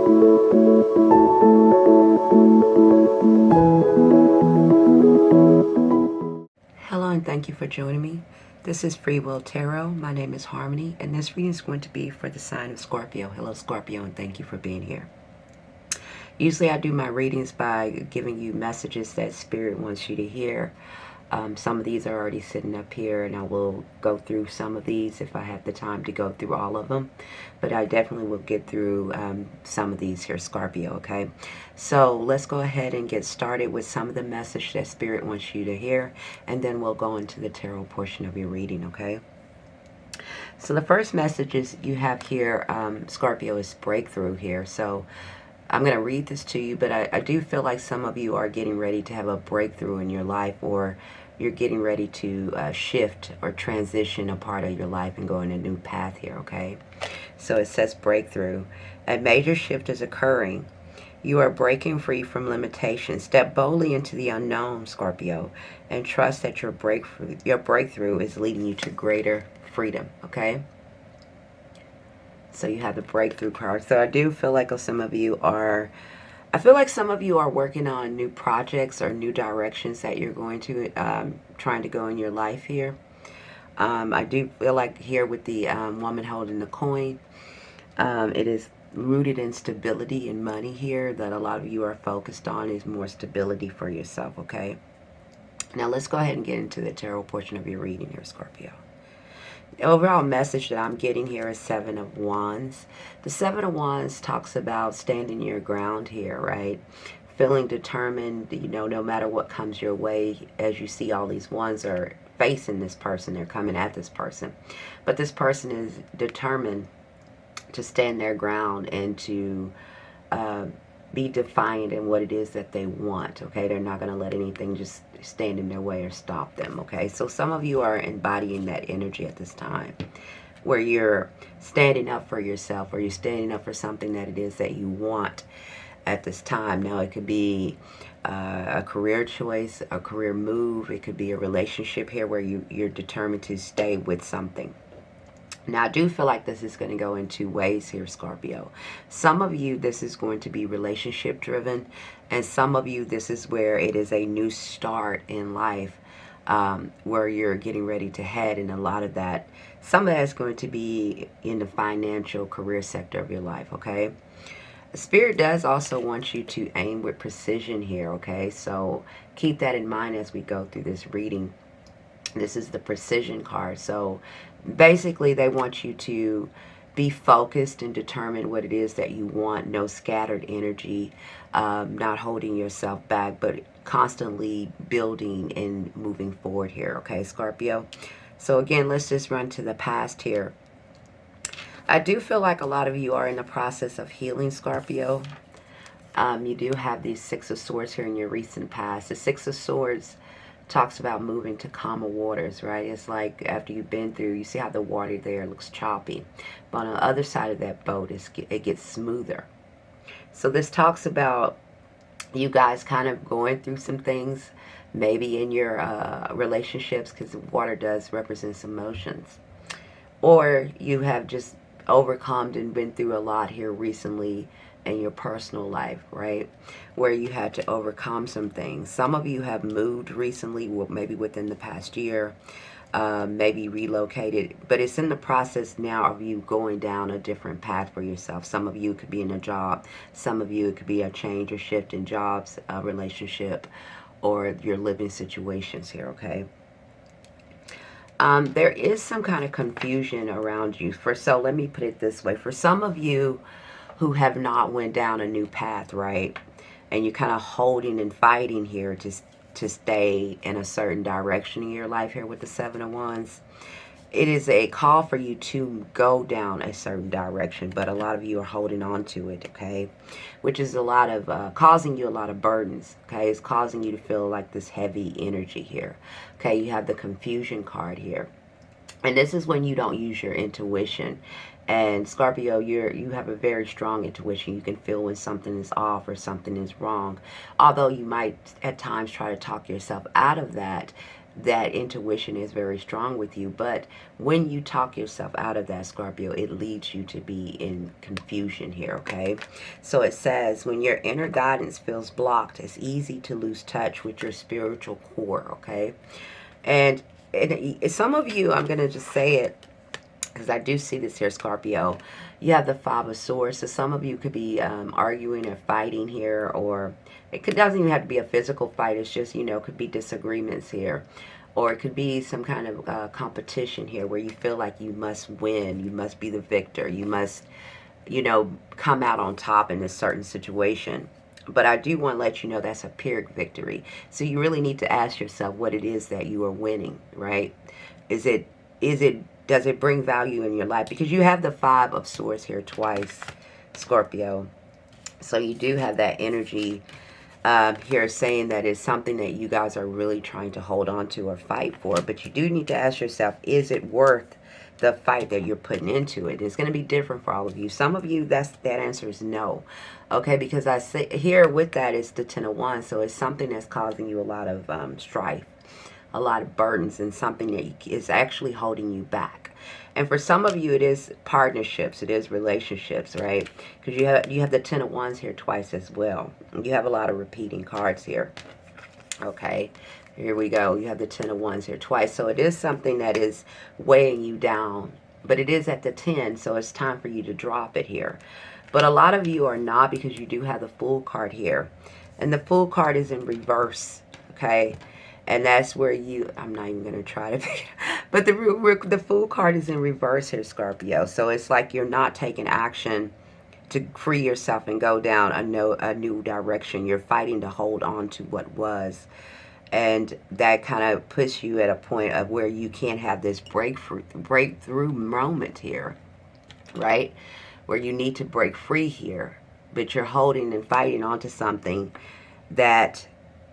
Hello and thank you for joining me. This is Freewill Tarot. My name is Harmony, and this reading is going to be for the sign of Scorpio. Hello, Scorpio, and thank you for being here. Usually I do my readings by giving you messages that Spirit wants you to hear. Some of these are already sitting up here, and I will go through some of these if I have the time to go through all of them. But I definitely will get through some of these here, Scorpio, okay? So let's go ahead and get started with some of the message that Spirit wants you to hear, and then we'll go into the tarot portion of your reading, okay? So the first message is you have here, Scorpio, is breakthrough here. So I'm going to read this to you, but I do feel like some of you are getting ready to have a breakthrough in your life, or you're getting ready to shift or transition a part of your life and go in a new path here, okay? So it says breakthrough. A major shift is occurring. You are breaking free from limitations. Step boldly into the unknown, Scorpio, and trust that your breakthrough is leading you to greater freedom, okay? So you have the breakthrough card. So I do feel like some of you are, working on new projects or new directions that you're going to, trying to go in your life here. I do feel like here with the woman holding the coin, it is rooted in stability and money here that a lot of you are focused on, is more stability for yourself, okay? Now let's go ahead and get into the tarot portion of your reading here, Scorpio. The overall message that I'm getting here is Seven of Wands. The Seven of Wands talks about standing your ground here, right? Feeling determined, you know, no matter what comes your way. As you see, all these wands are facing this person. They're coming at this person. But this person is determined to stand their ground and to be defiant in what it is that they want, okay? They're not going to let anything just stand in their way or stop them, okay? So some of you are embodying that energy at this time, where you're standing up for yourself, or you're standing up for something that it is that you want at this time. Now, it could be a career choice, a career move. It could be a relationship here where you're determined to stay with something. Now, I do feel like this is going to go in two ways here, Scorpio. Some of you, this is going to be relationship driven, and some of you, this is where it is a new start in life, where you're getting ready to head, and a lot of that, some of that is going to be in the financial career sector of your life, okay? Spirit does also want you to aim with precision here, okay? So keep that in mind as we go through this reading. This is the precision card. So basically they want you to be focused and determine what it is that you want. No scattered energy, not holding yourself back, but constantly building and moving forward here, okay, Scorpio? So again, let's just run to the past here. I do feel like a lot of you are in the process of healing, Scorpio. You do have these Six of Swords here in your recent past. The Six of Swords talks about moving to calmer waters, right? It's like after you've been through, you see how the water there looks choppy, but on the other side of that boat, it gets smoother. So this talks about you guys kind of going through some things, maybe in your relationships, because water does represent emotions, or you have just overcome and been through a lot here recently in your personal life, right? Where you had to overcome some things. Some of you have moved recently, well, maybe within the past year, maybe relocated, but it's in the process now of you going down a different path for yourself. Some of you could be in a job. Some of you, it could be a change or shift in jobs, a relationship, or your living situations here, okay? There is some kind of confusion around you. So let me put it this way. For some of you who have not went down a new path, right? And you're kind of holding and fighting here to stay in a certain direction in your life here with the Seven of Wands. It is a call for you to go down a certain direction, but a lot of you are holding on to it, okay? Which is a lot of, causing you a lot of burdens, okay? It's causing you to feel like this heavy energy here, okay? You have the confusion card here. And this is when you don't use your intuition. And Scorpio, you have a very strong intuition. You can feel when something is off or something is wrong. Although you might at times try to talk yourself out of that, that intuition is very strong with you. But when you talk yourself out of that, Scorpio, it leads you to be in confusion here, okay? So it says, when your inner guidance feels blocked, it's easy to lose touch with your spiritual core, okay? And some of you, I'm going to just say it, because I do see this here, Scorpio. You have the Five of Swords. So some of you could be arguing or fighting here, or doesn't even have to be a physical fight. It's just, could be disagreements here. Or it could be some kind of competition here where you feel like you must win. You must be the victor. You must, come out on top in a certain situation. But I do want to let you know that's a Pyrrhic victory. So you really need to ask yourself what it is that you are winning, right? Does it bring value in your life? Because you have the Five of Swords here twice, Scorpio. So you do have that energy here saying that it's something that you guys are really trying to hold on to or fight for. But you do need to ask yourself, is it worth the fight that you're putting into it? It's going to be different for all of you. Some of you, that answer is no. Okay, because I say here with that is the Ten of Wands. So it's something that's causing you a lot of strife, a lot of burdens, and something that is actually holding you back. And for some of you, it is partnerships, it is relationships, right? Because you have the Ten of Wands here twice as well. You have a lot of repeating cards here. Okay, here we go. You have the Ten of Wands here twice. So it is something that is weighing you down, but it is at the 10, so it's time for you to drop it here. But a lot of you are not, because you do have the Fool card here. And the Fool card is in reverse, okay? And that's where I'm not even going to try to pick it. But the Fool card is in reverse here, Scorpio. So it's like you're not taking action to free yourself and go down a new direction. You're fighting to hold on to what was. And that kind of puts you at a point of where you can't have this breakthrough moment here, right? Where you need to break free here. But you're holding and fighting onto something that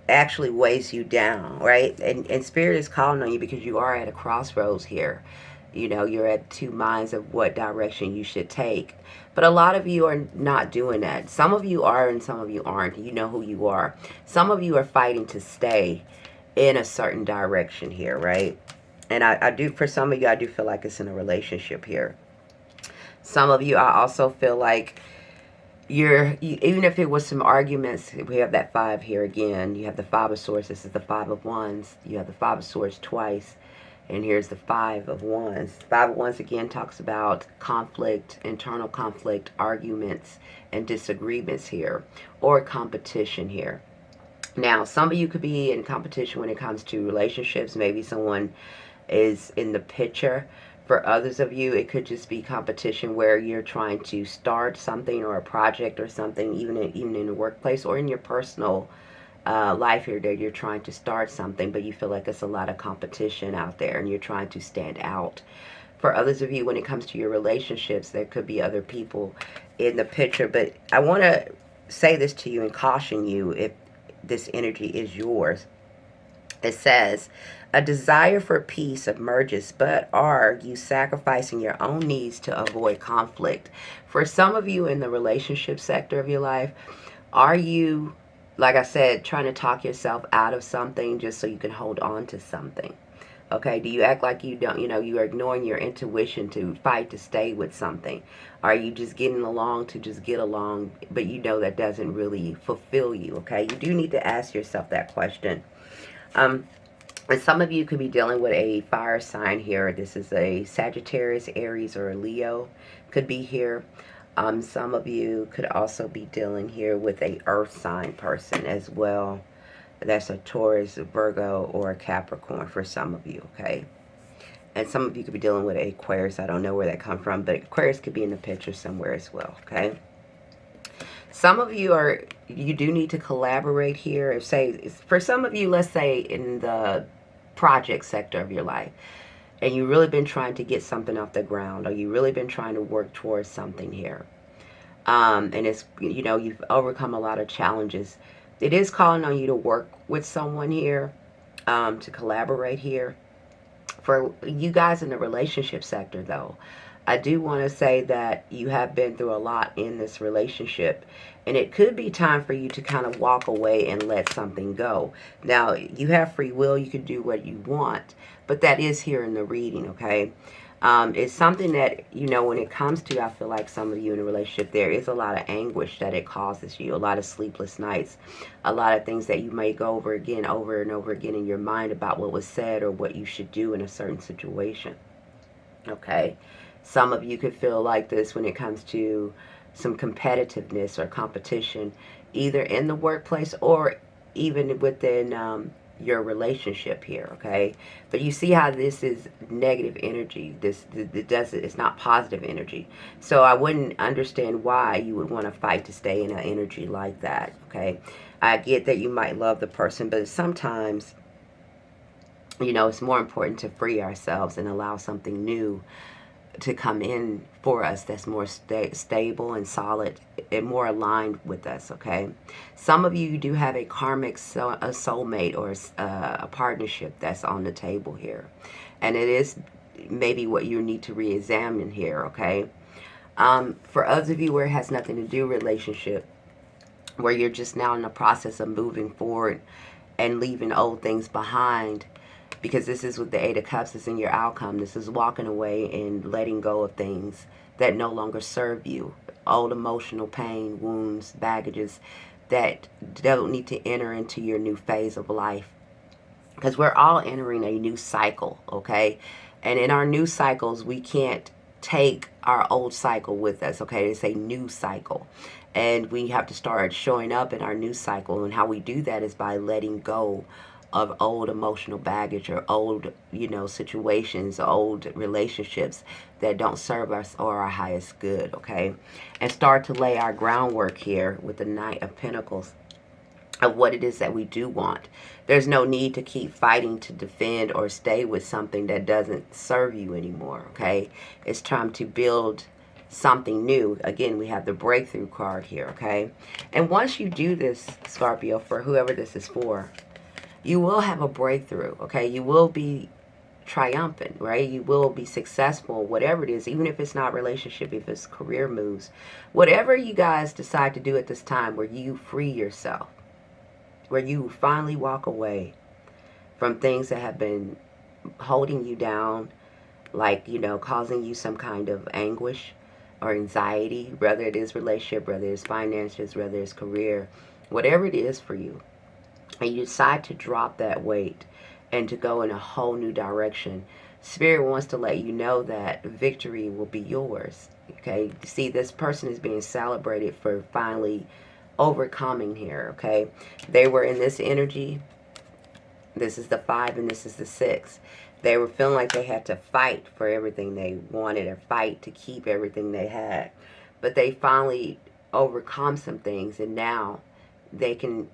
actually weighs you down, right? And Spirit is calling on you because you are at a crossroads here. You're at two minds of what direction you should take. But a lot of you are not doing that. Some of you are and some of you aren't. You know who you are. Some of you are fighting to stay in a certain direction here, right? And I do, for some of you, I do feel like it's in a relationship here. Some of you, I also feel like even if it was some arguments, we have that 5 here again. You have the Five of Swords. This is the Five of Wands. You have the Five of Swords twice. And here's the Five of Wands. Five of Wands again talks about conflict, internal conflict, arguments, and disagreements here. Or competition here. Now, some of you could be in competition when it comes to relationships. Maybe someone is in the picture. For others of you, it could just be competition where you're trying to start something or a project or something, even in the workplace or in your personal life here, that you're trying to start something, but you feel like it's a lot of competition out there and you're trying to stand out. For others of you, when it comes to your relationships, there could be other people in the picture. But I want to say this to you and caution you if this energy is yours. It says, a desire for peace emerges, but are you sacrificing your own needs to avoid conflict? For some of you in the relationship sector of your life, are you, like I said, trying to talk yourself out of something just so you can hold on to something? Okay, do you act like you don't, you are ignoring your intuition to fight to stay with something? Are you just getting along to just get along, but that doesn't really fulfill you, okay? You do need to ask yourself that question. And some of you could be dealing with a fire sign here. This is a Sagittarius, Aries, or a Leo could be here. Some of you could also be dealing here with a earth sign person as well. That's a Taurus, a Virgo, or a Capricorn for some of you, okay? And some of you could be dealing with Aquarius. I don't know where that comes from, but Aquarius could be in the picture somewhere as well, okay? Some of you you do need to collaborate here. For some of you, let's say in the project sector of your life, and you've really been trying to get something off the ground, or you've really been trying to work towards something here. And it's, you've overcome a lot of challenges. It is calling on you to work with someone here, to collaborate here. For you guys in the relationship sector, though, I do want to say that you have been through a lot in this relationship, and it could be time for you to kind of walk away and let something go. Now, you have free will, you can do what you want, but that is here in the reading, okay? It's something that, you know, when it comes to, I feel like some of you in a relationship, there is a lot of anguish that it causes you, a lot of sleepless nights, a lot of things that you may go over again, over and over again in your mind about what was said or what you should do in a certain situation, okay? Some of you could feel like this when it comes to some competitiveness or competition, either in the workplace or even within your relationship here, okay? But you see how this is negative energy. It's not positive energy. So I wouldn't understand why you would want to fight to stay in an energy like that, okay? I get that you might love the person, but sometimes, you know, it's more important to free ourselves and allow something new to come in for us that's more stable and solid and more aligned with us, okay? Some of you do have a karmic a soulmate or a partnership that's on the table here. And it is maybe what you need to re-examine here, okay? For others of you where it has nothing to do with relationship, where you're just now in the process of moving forward and leaving old things behind, because this is with the Eight of Cups, is in your outcome. This is walking away and letting go of things that no longer serve you. Old emotional pain, wounds, baggages that don't need to enter into your new phase of life. Because we're all entering a new cycle, okay? And in our new cycles, we can't take our old cycle with us, okay? It's a new cycle. And we have to start showing up in our new cycle. And how we do that is by letting go of old emotional baggage or old, you know, situations, old relationships that don't serve us or our highest good, okay? And start to lay our groundwork here with the Knight of Pentacles of what it is that we do want. There's no need to keep fighting to defend or stay with something that doesn't serve you anymore, okay? It's time to build something new. Again, we have the breakthrough card here, okay? And once you do this, Scorpio, for whoever this is for, you will have a breakthrough, okay? You will be triumphant, right? You will be successful, whatever it is, even if it's not relationship, if it's career moves. Whatever you guys decide to do at this time where you free yourself, where you finally walk away from things that have been holding you down, like, you know, causing you some kind of anguish or anxiety, whether it is relationship, whether it's finances, whether it's career, whatever it is for you, and you decide to drop that weight and to go in a whole new direction, Spirit wants to let you know that victory will be yours, okay? See, this person is being celebrated for finally overcoming here, okay? They were in this energy. This is the 5 and this is the 6. They were feeling like they had to fight for everything they wanted or fight to keep everything they had. But they finally overcome some things, and now they can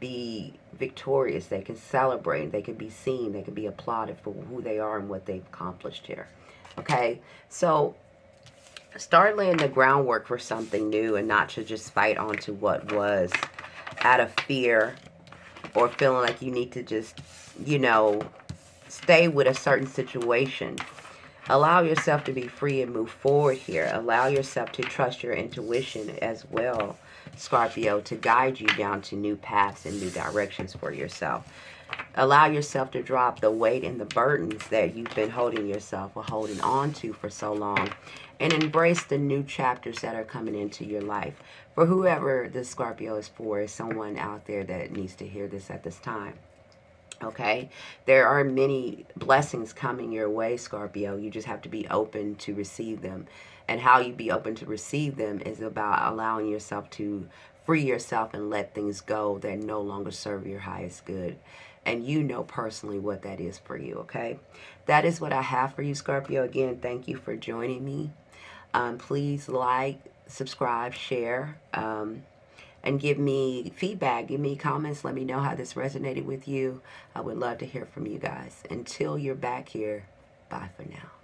be victorious. They can celebrate. They can be seen. They can be applauded for who they are and what they've accomplished here. Okay? So start laying the groundwork for something new and not to just fight on to what was out of fear or feeling like you need to just, you know, stay with a certain situation. Allow yourself to be free and move forward here. Allow yourself to trust your intuition as well, Scorpio, to guide you down to new paths and new directions for yourself. Allow yourself to drop the weight and the burdens that you've been holding yourself or holding on to for so long, and embrace the new chapters that are coming into your life. For whoever this Scorpio is for, is someone out there that needs to hear this at this time. Okay, there are many blessings coming your way, Scorpio. You just have to be open to receive them. And how you be open to receive them is about allowing yourself to free yourself and let things go that no longer serve your highest good. And you know personally what that is for you, okay? That is what I have for you, Scorpio. Again, thank you for joining me. Please like, subscribe, share, and give me feedback, give me comments, let me know how this resonated with you. I would love to hear from you guys. Until you're back here, bye for now.